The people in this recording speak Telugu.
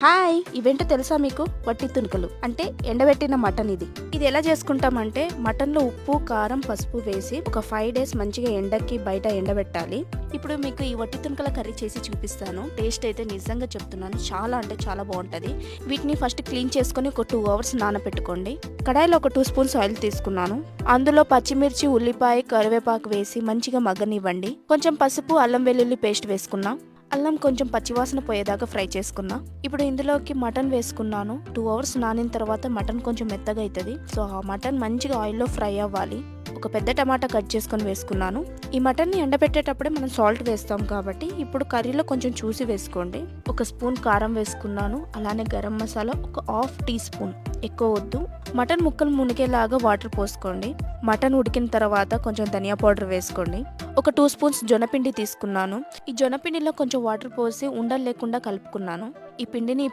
హాయ్! ఇవేంటో తెలుసా మీకు? వట్టి తునకలు అంటే ఎండబెట్టిన మటన్ ఇది ఎలా చేసుకుంటామంటే మటన్లో ఉప్పు, కారం, పసుపు వేసి ఒక 5 days మంచిగా ఎండకి బయట ఎండబెట్టాలి. ఇప్పుడు మీకు ఈ వట్టి తునకల కర్రీ చేసి చూపిస్తాను. టేస్ట్ అయితే నిజంగా చెప్తున్నాను చాలా అంటే చాలా బాగుంటది. వీటిని ఫస్ట్ క్లీన్ చేసుకొని ఒక 2 hours నానబెట్టుకోండి. కడాయిలో ఒక 2 spoons ఆయిల్ తీసుకున్నాను. అందులో పచ్చిమిర్చి, ఉల్లిపాయ, కరివేపాకు వేసి మంచిగా మగ్గనివ్వండి. కొంచెం పసుపు, అల్లం వెల్లుల్లి పేస్ట్ వేసుకున్నా. అల్లం కొంచెం పచ్చివాసన పోయేదాకా ఫ్రై చేసుకున్నా. ఇప్పుడు ఇందులోకి మటన్ వేసుకున్నాను. 2 hours నానిన తర్వాత మటన్ కొంచెం మెత్తగా అవుతుంది. సో ఆ మటన్ మంచిగా ఆయిల్లో ఫ్రై అవ్వాలి. ఒక పెద్ద టమాటా కట్ చేసుకొని వేసుకున్నాను. ఈ మటన్ని ఎండబెట్టేటప్పుడే మనం సాల్ట్ వేస్తాం కాబట్టి ఇప్పుడు కర్రీలో కొంచెం చూసి వేసుకోండి. 1 స్పూన్ కారం వేసుకున్నాను. అలానే గరం మసాలా ఒక 1/2 teaspoon, ఎక్కువ వద్దు. మటన్ ముక్కలు మునిగేలాగా వాటర్ పోసుకోండి. మటన్ ఉడికిన తర్వాత కొంచెం ధనియా పౌడర్ వేసుకోండి. ఒక 2 spoons జొన్నపిండి తీసుకున్నాను. ఈ జొన్నపిండిలో కొంచెం వాటర్ పోసి ఉండలు లేకుండా కలుపుకున్నాను. ఈ పిండిని